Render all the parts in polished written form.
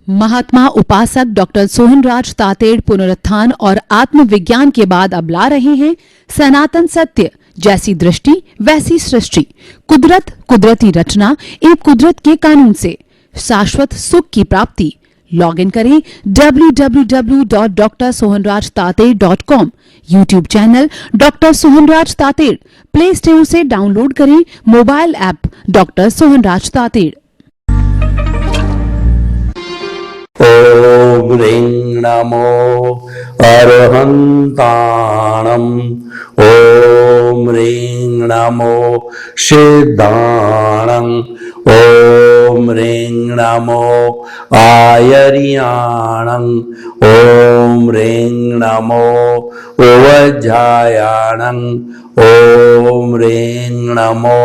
महात्मा उपासक डॉक्टर सोहनराज तातेड़ पुनरुत्थान और आत्मविज्ञान के बाद अब ला रहे हैं सनातन सत्य, जैसी दृष्टि वैसी सृष्टि, कुदरत, कुदरती रचना एवं कुदरत के कानून से शाश्वत सुख की प्राप्ति। लॉगिन करें www.drsohanrajtated.com, YouTube channel doctor Sohanraj Tated, play store से डाउनलोड करें mobile app doctor Sohanraj Tated. ओम ह्रीं नमो अरहन्ताणम्, ओम ह्रीं नमो सिद्धाणम्, ओम ह्रीं नमो आयर्याणम्, ओम ह्रीं नमो उवज्जायाणम्, ओम ह्रीं नमो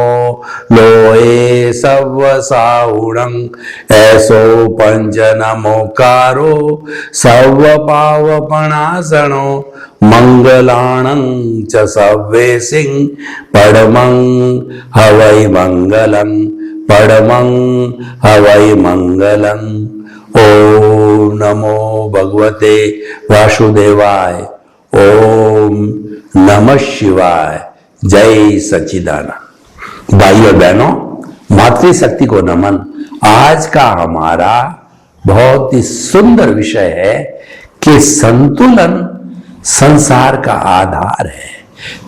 लोहे सव्वसाहुणं, ऐसो पंच नमोकारो सर्वपावपणासनो, मंगलाणं च सव्वेसिं परमं हवै मंगलं, परमं हवै मंगलं। ओम नमो भगवते वासुदेवाय, ओम नमः शिवाय, जय सच्चिदानंद। भाई और बहनों, मातृशक्ति को नमन। आज का हमारा बहुत ही सुंदर विषय है कि संतुलन संसार का आधार है।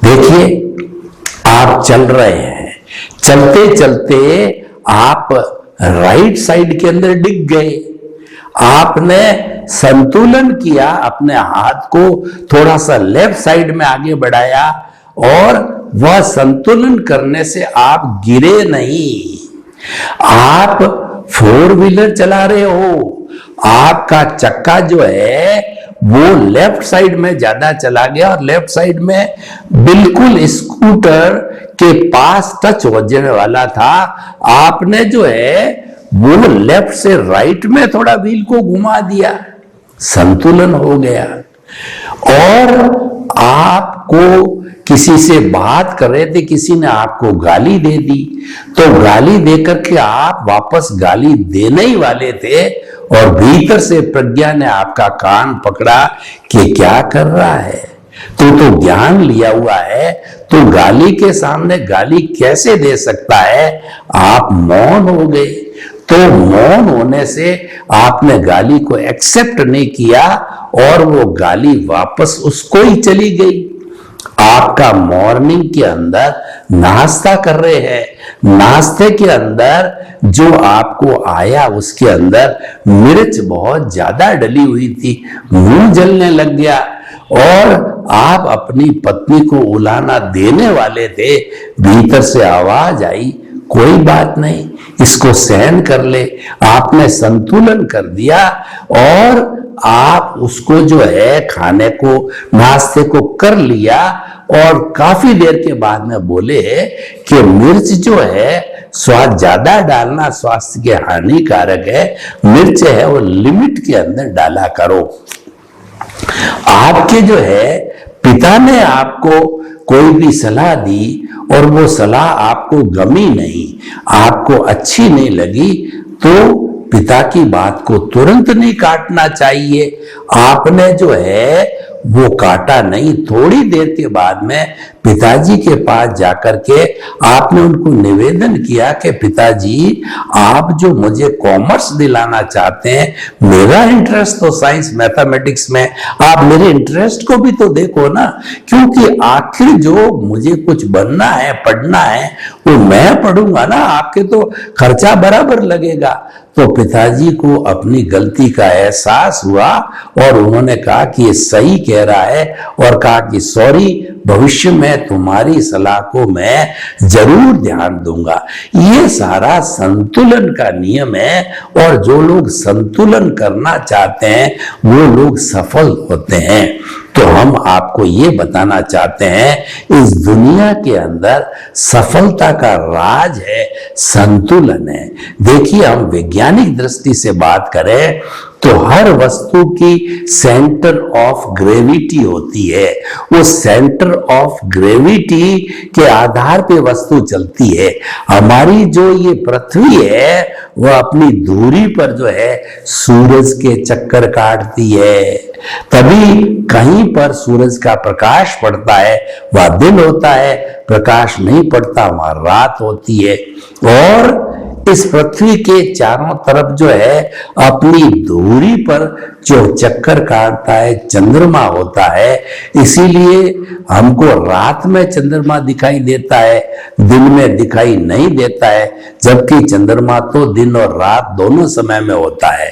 देखिए, आप चल रहे हैं, चलते चलते आप राइट साइड के अंदर डिग गए। आपने संतुलन किया, अपने हाथ को थोड़ा सा लेफ्ट साइड में आगे बढ़ाया और वह संतुलन करने से आप गिरे नहीं। आप फोर व्हीलर चला रहे हो, आपका चक्का जो है वो लेफ्ट साइड में ज्यादा चला गया और लेफ्ट साइड में बिल्कुल स्कूटर के पास टच होने वाला था। आपने जो है वो लेफ्ट से राइट में थोड़ा व्हील को घुमा दिया, संतुलन हो गया। और आपको किसी से बात कर रहे थे, किसी ने आपको गाली दे दी, तो गाली देकर के आप वापस गाली देने ही वाले थे और भीतर से प्रज्ञा ने आपका कान पकड़ा कि क्या कर रहा है, तू तो ज्ञान लिया हुआ है, तू गाली के सामने गाली कैसे दे सकता है। आप मौन हो गए। तो मौन होने से आपने गाली को एक्सेप्ट नहीं किया और वो गाली वापस उसको ही चली गई। आपका मॉर्निंग के अंदर नाश्ता कर रहे हैं, नाश्ते के अंदर जो आपको आया उसके अंदर मिर्च बहुत ज्यादा डली हुई थी, मुंह जलने लग गया और आप अपनी पत्नी को उलाना देने वाले थे। भीतर से आवाज आई, कोई बात नहीं, इसको सहन कर ले। आपने संतुलन कर दिया और आप उसको जो है खाने को, नाश्ते को कर लिया और काफी देर के बाद में बोले कि मिर्च जो है स्वाद ज्यादा डालना स्वास्थ्य के हानिकारक है, मिर्च है वो लिमिट के अंदर डाला करो। आपके जो है पिता ने आपको कोई भी सलाह दी और वो सलाह आपको गमी नहीं, आपको अच्छी नहीं लगी, तो पिता की बात को तुरंत नहीं काटना चाहिए। आपने जो है वो काटा नहीं, थोड़ी देर के बाद में पिताजी के पास जाकर के आपने उनको निवेदन किया कि पिताजी, आप जो मुझे कॉमर्स दिलाना चाहते हैं, मेरा इंटरेस्ट तो साइंस मैथमेटिक्स में, आप मेरे इंटरेस्ट को भी तो देखो ना, क्योंकि आखिर जो मुझे कुछ बनना है, पढ़ना है, वो मैं पढ़ूंगा ना, आपके तो खर्चा बराबर लगेगा। तो पिताजी को अपनी गलती का एहसास हुआ और उन्होंने कहा कि ये सही कह रहा है और कहा कि सॉरी, भविष्य में तुम्हारी सलाह को मैं जरूर ध्यान दूंगा। ये सारा संतुलन का नियम है और जो लोग संतुलन करना चाहते हैं वो लोग सफल होते हैं। तो हम आपको ये बताना चाहते हैं, इस दुनिया के अंदर सफलता का राज है संतुलन है। देखिए, हम वैज्ञानिक दृष्टि से बात करें तो हर वस्तु की सेंटर ऑफ ग्रेविटी होती है। वो सेंटर ऑफ ग्रेविटी के आधार पे वस्तु चलती है। हमारी जो ये पृथ्वी है वह अपनी दूरी पर जो है सूरज के चक्कर काटती है, तभी कहीं पर सूरज का प्रकाश पड़ता है वह दिन होता है, प्रकाश नहीं पड़ता वहां रात होती है। और इस पृथ्वी के चारों तरफ जो है अपनी दूरी पर जो चक्कर काटता है चंद्रमा होता है, इसीलिए हमको रात में चंद्रमा दिखाई देता है, दिन में दिखाई नहीं देता है, जबकि चंद्रमा तो दिन और रात दोनों समय में होता है।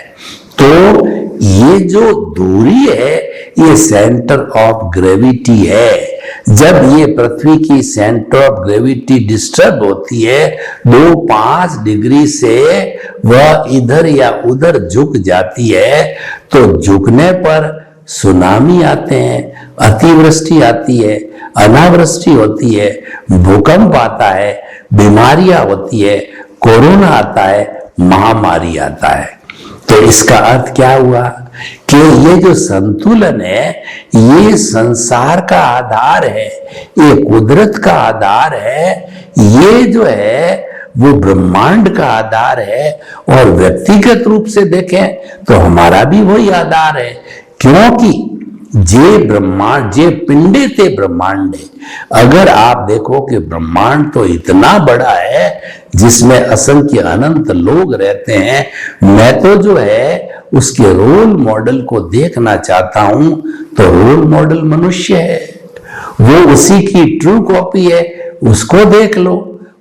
तो ये जो दूरी है ये सेंटर ऑफ ग्रेविटी है। जब ये पृथ्वी की सेंटर ऑफ ग्रेविटी डिस्टर्ब होती है 2-5 डिग्री से वह इधर या उधर झुक जाती है, तो झुकने पर सुनामी आते हैं, अतिवृष्टि आती है, अनावृष्टि होती है, भूकंप आता है, बीमारियां होती है, कोरोना आता है, महामारी आता है। तो इसका अर्थ क्या हुआ कि ये जो संतुलन है ये संसार का आधार है, ये कुदरत का आधार है, ये जो है वो ब्रह्मांड का आधार है। और व्यक्तिगत रूप से देखें तो हमारा भी वही आधार है, क्योंकि जे ब्रह्मांड जे पिंडे ते ब्रह्मांड है। अगर आप देखो कि ब्रह्मांड तो इतना बड़ा है जिसमें असंख्य अनंत लोग रहते हैं, मैं तो जो है उसके रोल मॉडल को देखना चाहता हूं, तो रोल मॉडल मनुष्य है, वो उसी की ट्रू कॉपी है, उसको देख लो,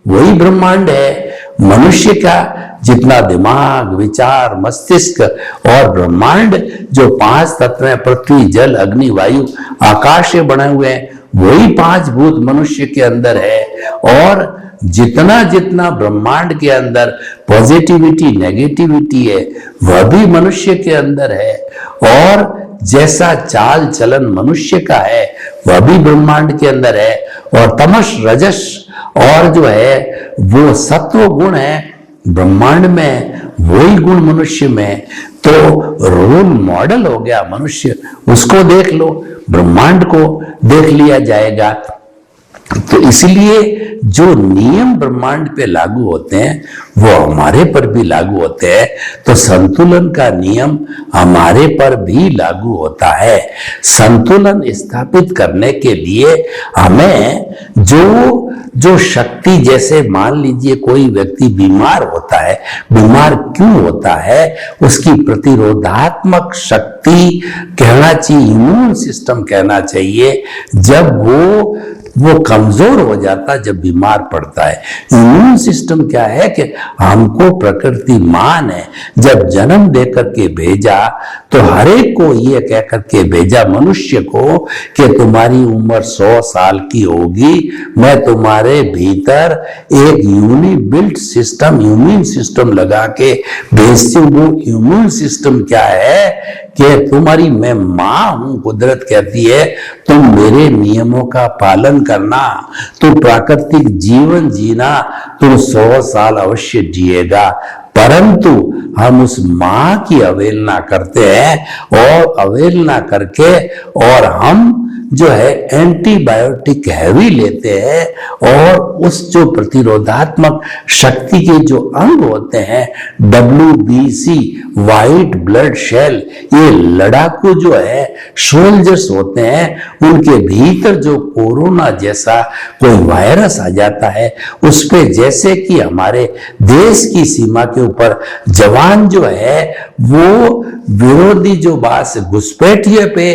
वही ब्रह्मांड है। मनुष्य का जितना दिमाग, विचार, मस्तिष्क और ब्रह्मांड जो 5 तत्व हैं, पृथ्वी, जल, अग्नि, वायु, आकाश से बने हुए हैं, वही 5 भूत मनुष्य के अंदर है। और जितना जितना ब्रह्मांड के अंदर पॉजिटिविटी, नेगेटिविटी है वह भी मनुष्य के अंदर है। और जैसा चाल चलन मनुष्य का है वह भी ब्रह्मांड के अंदर है। और तमस, रजस और जो है वो सत्व गुण है ब्रह्मांड में, वही गुण मनुष्य में। तो रोल मॉडल हो गया मनुष्य, उसको देख लो, ब्रह्मांड को देख लिया जाएगा। तो इसलिए जो नियम ब्रह्मांड पे लागू होते हैं वो हमारे पर भी लागू होते हैं, तो संतुलन का नियम हमारे पर भी लागू होता है। संतुलन स्थापित करने के लिए हमें जो शक्ति, जैसे मान लीजिए कोई व्यक्ति बीमार होता है, बीमार क्यों होता है, उसकी प्रतिरोधात्मक शक्ति कहना चाहिए, इम्यून सिस्टम कहना चाहिए, जब वो कमजोर हो जाता है, जब बीमार पड़ता है। इम्यून सिस्टम क्या है कि हमको प्रकृति मां ने जब जन्म देकर के भेजा तो हर एक को ये कह करके भेजा, मनुष्य को, कि तुम्हारी उम्र 100 साल की होगी, मैं तुम्हारे भीतर एक यूनिबिल्ट सिस्टम, इम्यून सिस्टम लगा के भेजती हूँ। वो इम्यून सिस्टम क्या है कि तुम्हारी मैं मां हूं, कुदरत कहती है तुम मेरे नियमों का पालन करना, तो प्राकृतिक जीवन जीना, तो 100 साल अवश्य जिएगा। परंतु हम उस मां की अवहेलना करते हैं और अवहेलना करके और हम जो है एंटीबायोटिक हैवी लेते हैं और उस जो प्रतिरोधात्मक शक्ति के जो अंग होते हैं WBC, व्हाइट ब्लड सेल, ये लड़ाकू जो है सोल्जर्स होते हैं, उनके भीतर जो कोरोना जैसा कोई वायरस आ जाता है, उस पे जैसे कि हमारे देश की सीमा के ऊपर जवान जो है वो विरोधी जो बात घुसपैठिए पे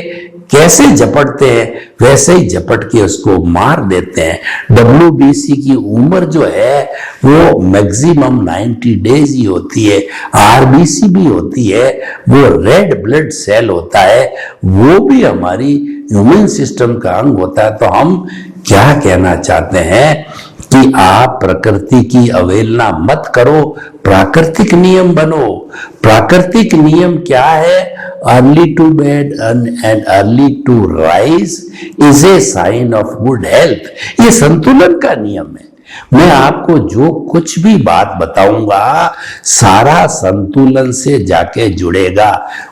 कैसे झपटते हैं वैसे ही झपट के उसको मार देते हैं। WBC की उम्र जो है वो मैक्सिमम 90 डेज ही होती है। RBC भी होती है, वो रेड ब्लड सेल होता है, वो भी हमारी इम्यून सिस्टम का अंग होता है। तो हम क्या कहना चाहते हैं कि आप प्रकृति की अवहेलना मत करो, प्राकृतिक नियम बनो। प्राकृतिक नियम क्या है? Early to bed and early to rise is a sign of good health. ये संतुलन का नियम है। मैं आपको जो कुछ भी बात बताऊंगा सारा संतुलन से जाके जुड़ेगा।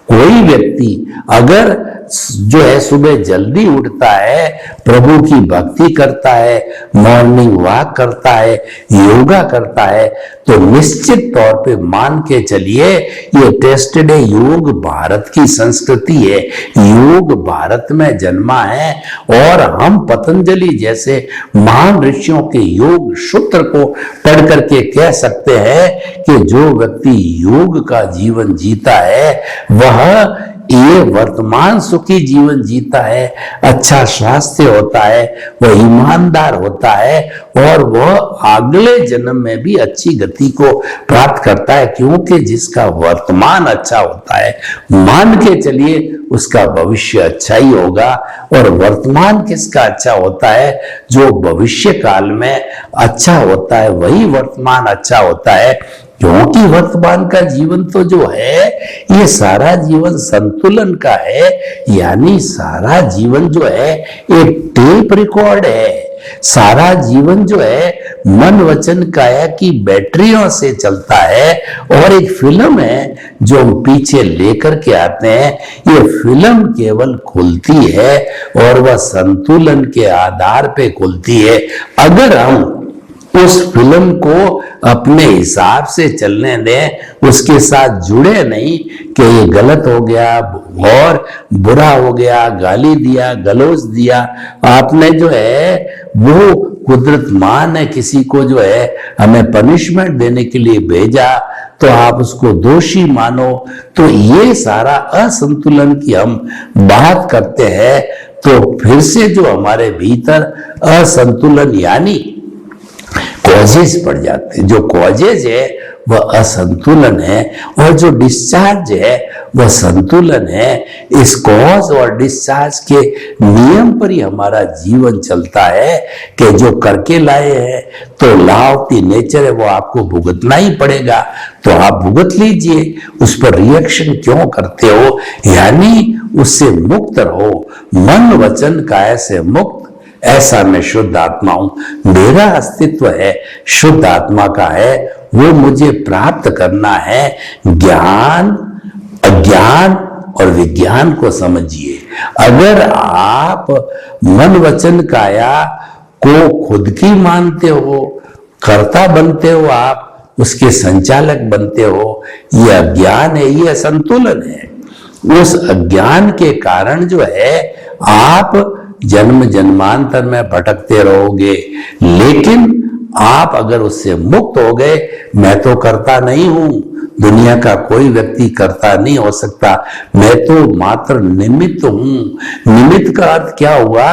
कोई व्यक्ति अगर जो है सुबह जल्दी उठता है, प्रभु की भक्ति करता है, मॉर्निंग वॉक करता है, योगा करता है, तो निश्चित तौर पे मान के चलिए ये टेस्टेड है। योग भारत की संस्कृति है, योग भारत में जन्मा है और हम पतंजलि जैसे महान ऋषियों के योग सूत्र को पढ़ करके कह सकते हैं कि जो व्यक्ति योग का जीवन जीता है वह ये वर्तमान सुखी जीवन जीता है, अच्छा स्वास्थ्य होता है, वह ईमानदार होता है और वह अगले जन्म में भी अच्छी गति को प्राप्त करता है, क्योंकि जिसका वर्तमान अच्छा होता है मान के चलिए उसका भविष्य अच्छा ही होगा। और वर्तमान किसका अच्छा होता है? जो भविष्य काल में अच्छा होता है वही वर्तमान अच्छा होता है, क्योंकि वर्तमान का जीवन तो जो है ये सारा जीवन संतुलन का है। यानी सारा जीवन जो है एक टेप रिकॉर्ड है, सारा जीवन जो है मन वचन काया की बैटरियों से चलता है और एक फिल्म है जो हम पीछे लेकर के आते हैं। ये फिल्म केवल खुलती है और वह संतुलन के आधार पे खुलती है। अगर हम उस फिल्म को अपने हिसाब से चलने दें, उसके साथ जुड़े नहीं कि ये गलत हो गया और बुरा हो गया, गाली दिया, गलौज दिया, आपने जो है वो कुदरत मान है किसी को जो है हमें पनिशमेंट देने के लिए भेजा तो आप उसको दोषी मानो, तो ये सारा असंतुलन की हम बात करते हैं। तो फिर से जो हमारे भीतर असंतुलन यानी कॉजेज पड़ जाते हैं। जो कॉजेज है वह असंतुलन है और जो डिस्चार्ज है वह संतुलन है। इस कॉज और डिस्चार्ज के नियम पर ही हमारा जीवन चलता है कि जो करके लाए हैं तो लॉ ऑफ द नेचर है, वो आपको भुगतना ही पड़ेगा, तो आप भुगत लीजिए। उस पर रिएक्शन क्यों करते हो? यानी उससे मुक्त रहो, मन वचन काया से मुक्त। ऐसा मैं शुद्ध आत्मा हूं, मेरा अस्तित्व है शुद्ध आत्मा का है, वो मुझे प्राप्त करना है। ज्ञान, अज्ञान और विज्ञान को समझिए। अगर आप मन वचन काया को खुद की मानते हो, कर्ता बनते हो, आप उसके संचालक बनते हो, ये अज्ञान है, ये असंतुलन है। उस अज्ञान के कारण जो है आप जन्म जन्मांतर में भटकते रहोगे। लेकिन आप अगर उससे मुक्त हो गए, मैं तो करता नहीं हूं, दुनिया का कोई व्यक्ति करता नहीं हो सकता, मैं तो मात्र निमित्त हूं। निमित्त का अर्थ क्या हुआ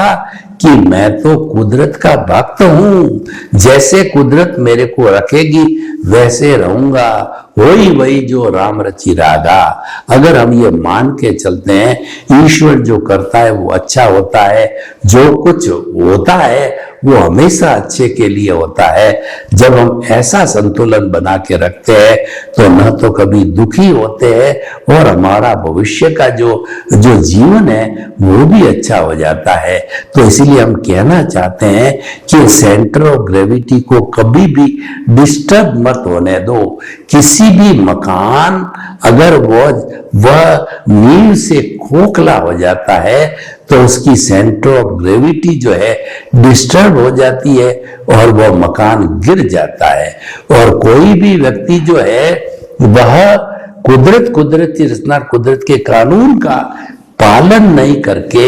कि मैं तो कुदरत का भक्त हूं, जैसे कुदरत मेरे को रखेगी वैसे रहूंगा, वही जो राम रचि रागा। अगर हम ये मान के चलते हैं ईश्वर जो करता है वो अच्छा होता है, जो कुछ होता है वो हमेशा अच्छे के लिए होता है। जब हम ऐसा संतुलन बना के रखते हैं तो न तो कभी दुखी होते हैं और हमारा भविष्य का जो जीवन है वो भी अच्छा हो जाता है। तो इसीलिए हम कहना चाहते हैं कि सेंटर ऑफ ग्रेविटी को कभी भी डिस्टर्ब मत होने दो। किसी भी मकान अगर वह नींव से खोखला हो जाता है तो उसकी सेंटर ऑफ ग्रेविटी जो है डिस्टर्ब हो जाती है और वह मकान गिर जाता है। और कोई भी व्यक्ति जो है वह कुदरत की रचना, कुदरत के कानून का पालन नहीं करके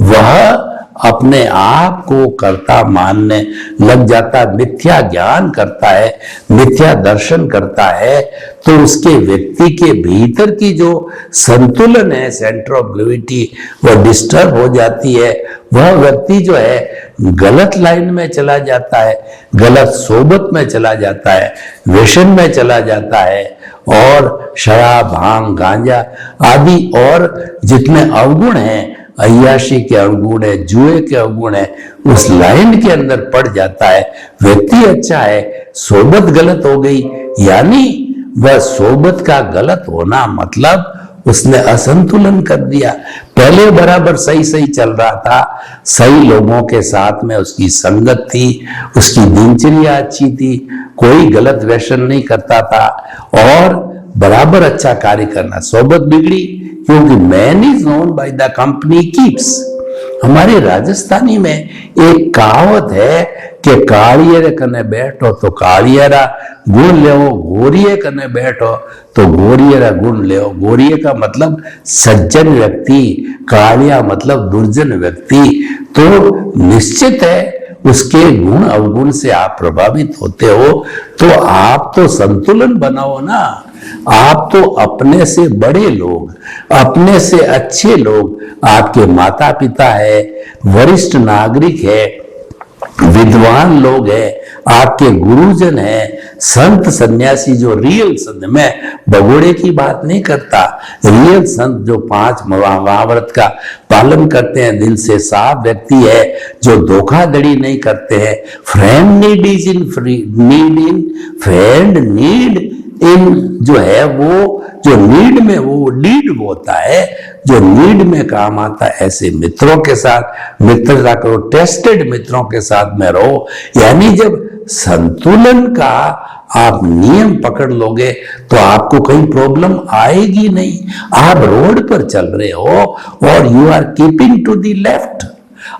वह अपने आप को कर्ता मानने लग जाता, मिथ्या ज्ञान करता है, मिथ्या दर्शन करता है, तो उसके व्यक्ति के भीतर की जो संतुलन है, सेंटर ऑफ ग्रेविटी, वह डिस्टर्ब हो जाती है। वह व्यक्ति जो है गलत लाइन में चला जाता है, गलत सोबत में चला जाता है, व्यसन में चला जाता है और शराब, भांग, गांजा आदि और जितने अवगुण हैं, अय्याशी के अवगुण है, जुए के अवगुण है, उस लाइन के अंदर पड़ जाता है। व्यक्ति अच्छा है, सोबत गलत हो गई, यानी वह सोबत का गलत होना मतलब उसने असंतुलन कर दिया। पहले बराबर सही सही चल रहा था, सही लोगों के साथ में उसकी संगत थी, उसकी दिनचर्या अच्छी थी, कोई गलत व्यसन नहीं करता था और बराबर अच्छा कार्य करना। सोबत बिगड़ी क्योंकि man is known by the company keeps. हमारे राजस्थानी में एक कहावत है कि कालियर कने बैठो तो कालियरा गुण ले, गोरिये कने बैठो तो गोरियरा गुण ले। गोरिये का मतलब सज्जन व्यक्ति, कालिया मतलब दुर्जन व्यक्ति। तो निश्चित है उसके गुण अवगुण से आप प्रभावित होते हो, तो आप तो संतुलन बनाओ ना। आप तो अपने से बड़े लोग, अपने से अच्छे लोग, आपके माता पिता है, वरिष्ठ नागरिक है, विद्वान लोग हैं, आपके गुरुजन हैं, संत सन्यासी जो रियल संत, मैं भगोड़े की बात नहीं करता, रियल संत जो 5 महाव्रत का पालन करते हैं, दिल से साफ व्यक्ति है, जो धोखाधड़ी नहीं करते हैं। Friend need is in friend need in जो है वो जो नीड में वो नीड होता है, जो नीड में काम आता है। ऐसे मित्रों के साथ मित्रता करो, टेस्टेड मित्रों के साथ में रहो। यानी जब संतुलन का आप नियम पकड़ लोगे तो आपको कहीं प्रॉब्लम आएगी नहीं। आप रोड पर चल रहे हो और you are keeping to the left,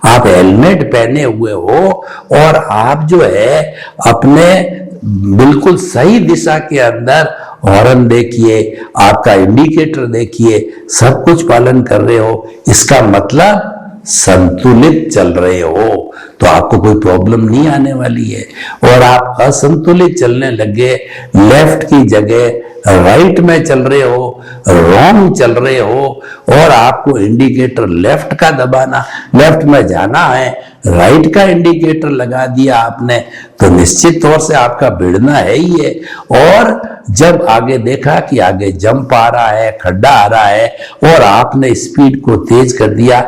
आप हेलमेट पहने हुए हो और आप जो है अपने बिल्कुल सही दिशा के अंदर हॉर्न देखिए, आपका इंडिकेटर देखिए, सब कुछ पालन कर रहे हो, इसका मतलब संतुलित चल रहे हो, तो आपको कोई प्रॉब्लम नहीं आने वाली है। और आप असंतुलित चलने लगे, लेफ्ट की जगह राइट में चल रहे हो, रॉन्ग चल रहे हो और आपको इंडिकेटर लेफ्ट का दबाना, लेफ्ट में जाना है, राइट का इंडिकेटर लगा दिया आपने, तो निश्चित तौर से आपका भिड़ना है ही है। और जब आगे देखा कि आगे जंप आ रहा है, खड्डा आ रहा है और आपने स्पीड को तेज कर दिया,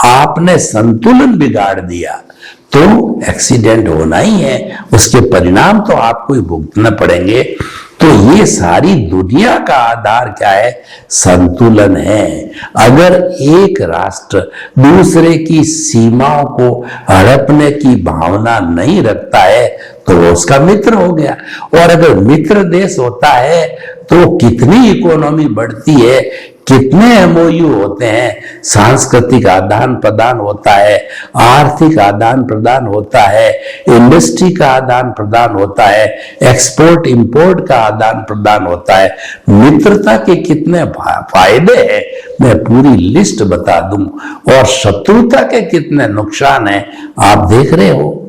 आपने संतुलन बिगाड़ दिया, तो एक्सीडेंट होना ही है, उसके परिणाम तो आपको ही भुगतना पड़ेंगे। तो ये सारी दुनिया का आधार क्या है? संतुलन है। अगर एक राष्ट्र दूसरे की सीमाओं को हड़पने की भावना नहीं रखता है तो वो उसका मित्र हो गया। और अगर मित्र देश होता है तो कितनी इकोनॉमी बढ़ती है, कितने एमओयू होते हैं, सांस्कृतिक आदान प्रदान होता है, आर्थिक आदान प्रदान होता है, इंडस्ट्री का आदान प्रदान होता है, एक्सपोर्ट इंपोर्ट का आदान प्रदान होता है। मित्रता के कितने फायदे हैं मैं पूरी लिस्ट बता दूं, और शत्रुता के कितने नुकसान हैं आप देख रहे हो।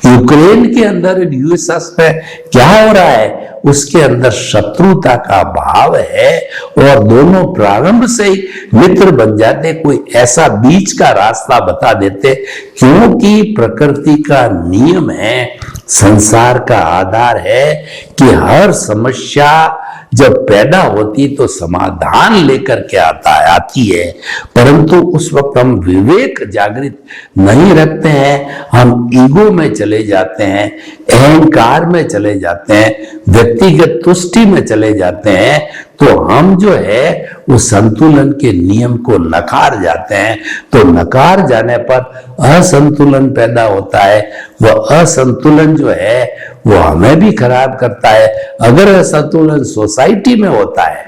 यूक्रेन के अंदर यूएसएस में क्या हो रहा है, उसके अंदर शत्रुता का भाव है और दोनों प्रारंभ से ही मित्र बन जाते, कोई ऐसा बीच का रास्ता बता देते, क्योंकि प्रकृति का नियम है, संसार का आधार है कि हर समस्या जब पैदा होती तो समाधान लेकर के आती है, परंतु उस वक्त हम विवेक जागृत नहीं रखते हैं, हम ईगो में चले जाते हैं, अहंकार में चले जाते हैं, व्यक्तिगत तुष्टि में चले जाते हैं, तो हम जो है उस संतुलन के नियम को नकार जाते हैं। तो नकार जाने पर असंतुलन पैदा होता है, वह असंतुलन जो है वो हमें भी खराब करता है। अगर असंतुलन सोसाइटी में होता है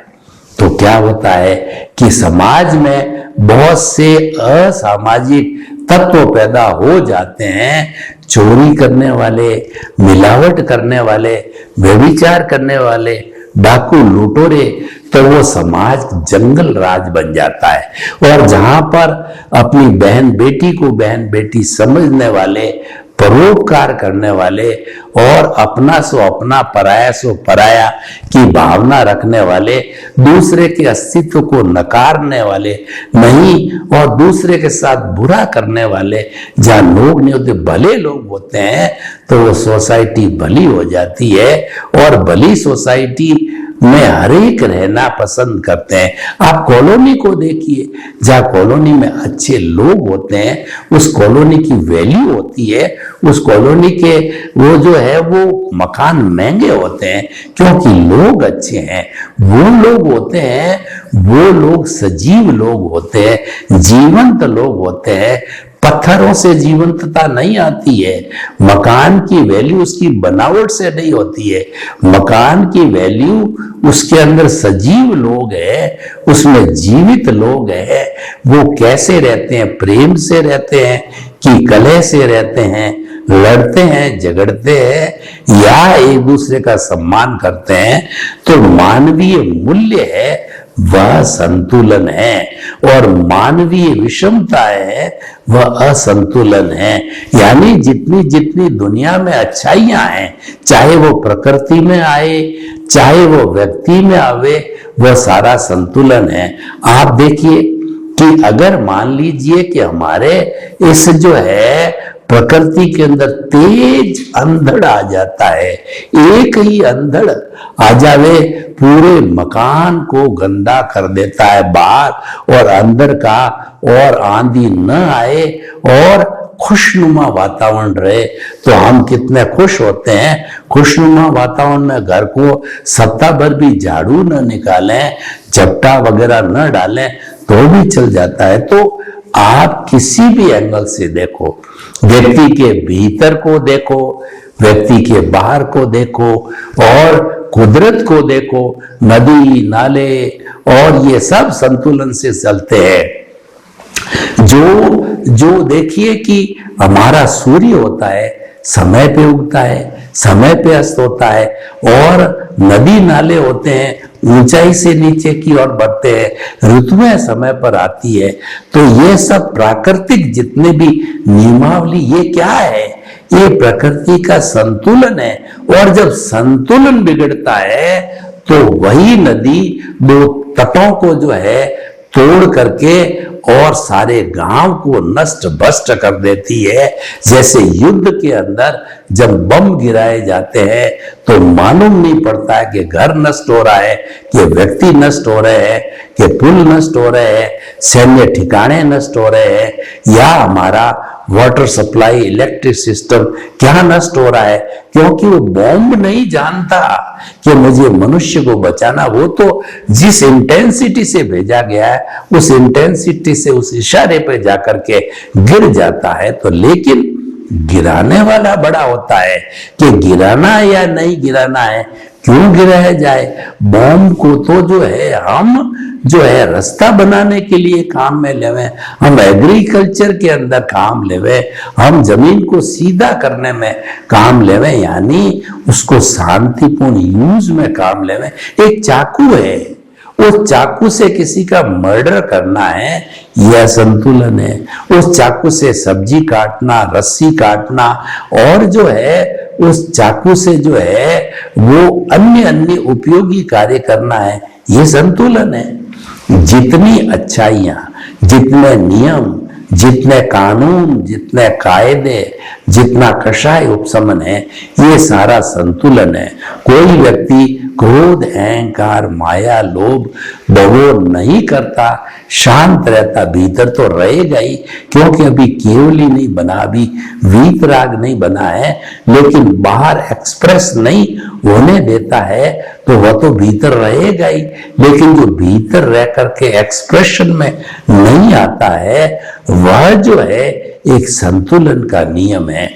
तो क्या होता है कि समाज में बहुत से असामाजिक तत्व पैदा हो जाते हैं, चोरी करने वाले, मिलावट करने वाले, व्यभिचार करने वाले, डाकू लुटेरे, तो वो समाज जंगल राज बन जाता है। और जहां पर अपनी बहन बेटी को बहन बेटी समझने वाले, परोपकार करने वाले और अपना सो अपना पराया सो पराया की भावना रखने वाले, दूसरे के अस्तित्व को नकारने वाले नहीं और दूसरे के साथ बुरा करने वाले जहां लोग नहीं होते, भले लोग होते हैं, तो वो सोसाइटी भली हो जाती है। और भली सोसाइटी में हर एक रहना पसंद करते हैं। आप कॉलोनी को देखिए, जहाँ कॉलोनी में अच्छे लोग होते हैं, उस कॉलोनी की वैल्यू होती है, उस कॉलोनी के वो जो है वो मकान महंगे होते हैं क्योंकि लोग अच्छे हैं। वो लोग होते हैं, वो लोग सजीव लोग होते हैं, जीवंत लोग होते हैं। पत्थरों से जीवंतता नहीं आती है। मकान की वैल्यू उसकी बनावट से नहीं होती है। मकान की वैल्यू उसके अंदर सजीव लोग हैं, उसमें जीवित लोग हैं। वो कैसे रहते हैं? प्रेम से रहते हैं कि कलह से रहते हैं, लड़ते हैं, झगड़ते हैं या एक दूसरे का सम्मान करते हैं। तो मानवीय मूल्य है वह संतुलन है, और मानवीय विषमता है वह असंतुलन है। यानी जितनी जितनी दुनिया में अच्छाइयां हैं, चाहे वो प्रकृति में आए, चाहे वो व्यक्ति में आवे, वह सारा संतुलन है। आप देखिए कि अगर मान लीजिए कि हमारे इस जो है प्रकृति के अंदर तेज अंधड़ आ जाता है, एक ही अंधड़ आ जावे पूरे मकान को गंदा कर देता है बाहर, और अंदर का और आंधी न आए और खुशनुमा वातावरण रहे तो हम कितने खुश होते हैं। खुशनुमा वातावरण में घर को सप्ताह भर भी झाड़ू न निकालें, झपटा वगैरह न डालें तो भी चल जाता है। तो आप किसी भी एंगल से देखो, व्यक्ति के भीतर को देखो, व्यक्ति के बाहर को देखो, और कुदरत को देखो, नदी नाले और ये सब संतुलन से चलते हैं। जो देखिए कि हमारा सूर्य होता है, समय पे उगता है, समय पे अस्त होता है, और नदी नाले होते हैं, ऊंचाई से नीचे की ओर बढ़ते हैं, ऋतुएं समय पर आती है। तो ये सब प्राकृतिक जितने भी नियमावली, ये क्या है? ये प्रकृति का संतुलन है। और जब संतुलन बिगड़ता है तो वही नदी दो तटों को जो है तोड़ करके और सारे गांव को नष्ट भ्रष्ट कर देती है। जैसे युद्ध के अंदर जब बम गिराए जाते हैं तो मालूम नहीं पड़ता है कि घर नष्ट हो रहा है, कि व्यक्ति नष्ट हो रहे हैं, कि पुल नष्ट हो रहे हैं, सैन्य ठिकाने नष्ट हो रहे हैं, या हमारा वाटर सप्लाई, इलेक्ट्रिक सिस्टम क्या नष्ट हो रहा है। क्योंकि वो बॉम्ब नहीं जानता कि मुझे मनुष्य को बचाना। वो तो जिस इंटेंसिटी से भेजा गया है उस इंटेंसिटी से, उस इशारे पे जाकर के गिर जाता है। तो लेकिन गिराने वाला बड़ा होता है कि गिराना है या नहीं गिराना है, क्यों गिराया जाए। बॉम्ब को तो जो है हम जो है रास्ता बनाने के लिए काम में लेवे, हम एग्रीकल्चर के अंदर काम लेवे, हम जमीन को सीधा करने में काम लेवे, यानी उसको शांतिपूर्ण यूज में काम लेवे। एक चाकू है, उस चाकू से किसी का मर्डर करना है, यह संतुलन है। उस चाकू से सब्जी काटना, रस्सी काटना, और जो है उस चाकू से जो है वो अन्य अन्य उपयोगी कार्य करना है, ये संतुलन है। जितनी अच्छाइयां, जितने नियम, जितने कानून, जितने कायदे, जितना कषाय उपशमन है, ये सारा संतुलन है। कोई व्यक्ति क्रोध, अहंकार, माया, लोभ, दबो नहीं करता, शांत रहता, भीतर तो रहेगा ही, क्योंकि अभी केवली नहीं बना, अभी वीतराग नहीं बना है, लेकिन बाहर एक्सप्रेस नहीं होने देता है तो वह तो भीतर रहेगा ही। लेकिन जो भीतर रह करके एक्सप्रेशन में नहीं आता है, वह जो है एक संतुलन का नियम है।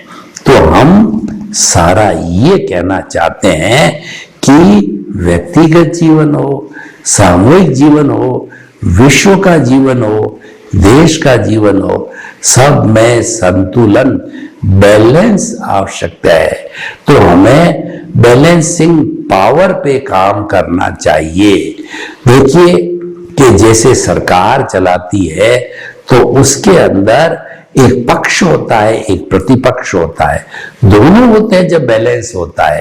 तो हम सारा ये कहना चाहते हैं कि व्यक्तिगत जीवन हो, सामूहिक जीवन हो, विश्व का जीवन हो, देश का जीवन हो, सब में संतुलन, बैलेंस आवश्यकता है। तो हमें बैलेंसिंग पावर पे काम करना चाहिए। देखिए कि जैसे सरकार चलाती है तो उसके अंदर एक पक्ष होता है, एक प्रतिपक्ष होता है, दोनों होते हैं। जब बैलेंस होता है,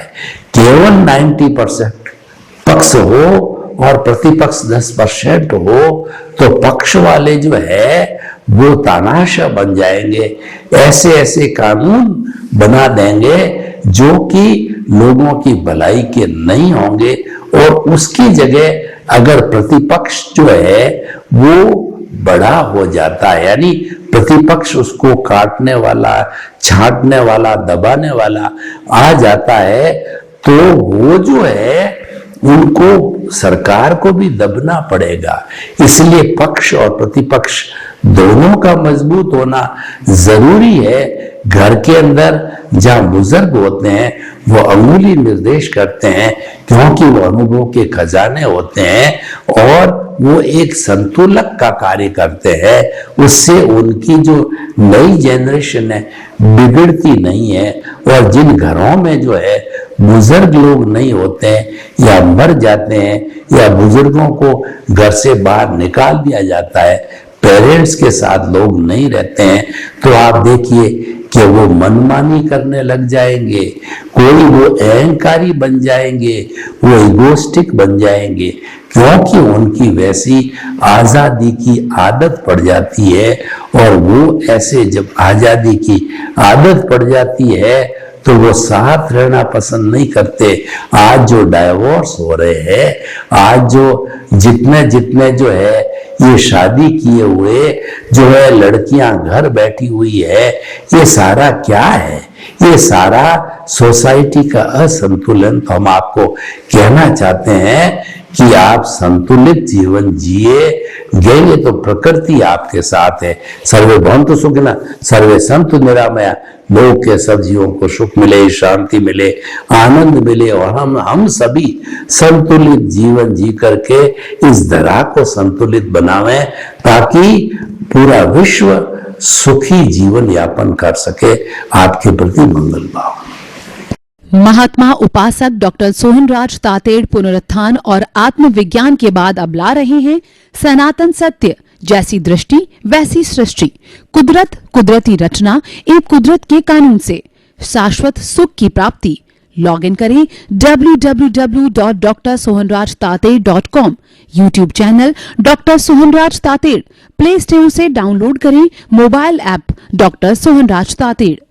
केवल 90% पक्ष हो और प्रतिपक्ष 10% हो तो पक्ष वाले जो है वो तानाशाह बन जाएंगे, ऐसे ऐसे कानून बना देंगे जो कि लोगों की भलाई के नहीं होंगे और उसकी जगह अगर प्रतिपक्ष जो है वो बड़ा हो जाता है, यानी प्रतिपक्ष उसको काटने वाला, छांटने वाला, दबाने वाला आ जाता है, तो वो जो है उनको, सरकार को भी दबना पड़ेगा। इसलिए पक्ष और प्रतिपक्ष दोनों का मजबूत होना जरूरी है। घर के अंदर जहां बुजुर्ग होते हैं वो अंगुली निर्देश करते हैं, क्योंकि वो अनुभव के खजाने होते हैं और वो एक संतुलक का कार्य करते हैं। उससे उनकी जो नई जनरेशन है बिगड़ती नहीं है। और जिन घरों में जो है बुजुर्ग लोग नहीं होते हैं या मर जाते हैं या बुजुर्गों को घर से बाहर निकाल दिया जाता है, पेरेंट्स के साथ लोग नहीं रहते हैं, तो आप देखिए कि वो मनमानी करने लग जाएंगे, कोई वो अहंकारी बन जाएंगे, वो इगोस्टिक बन जाएंगे, क्योंकि उनकी वैसी आजादी की आदत पड़ जाती है। और वो ऐसे जब आजादी की आदत पड़ जाती है तो वो साथ रहना पसंद नहीं करते। आज जो डाइवोर्स हो रहे हैं, आज जो जितने जितने जो है ये शादी किए हुए जो है लड़कियां घर बैठी हुई है, ये सारा क्या है? ये सारा सोसाइटी का असंतुलन। तो हम आपको कहना चाहते हैं कि आप संतुलित जीवन जिए, गए तो प्रकृति आपके साथ है। सर्वे भवन्तु सुखिनः, सर्वे सन्तु निरामया। लोग के सब जीवों को सुख मिले, शांति मिले, आनंद मिले और हम सभी संतुलित जीवन जी करके इस धरा को संतुलित बनावें, ताकि पूरा विश्व सुखी जीवन यापन कर सके। आपके प्रति मंगल भाव। महात्मा उपासक डॉक्टर सोहनराज तातेड़ पुनरुत्थान और आत्मविज्ञान के बाद अब ला रहे हैं सनातन सत्य, जैसी दृष्टि वैसी सृष्टि, कुदरत, कुदरती रचना एवं कुदरत के कानून से शाश्वत सुख की प्राप्ति। लॉग इन करें www.drsohanrajtated.com, YouTube channel doctor Sohanraj Tated, play store से डाउनलोड करें mobile app doctor Sohanraj Tated.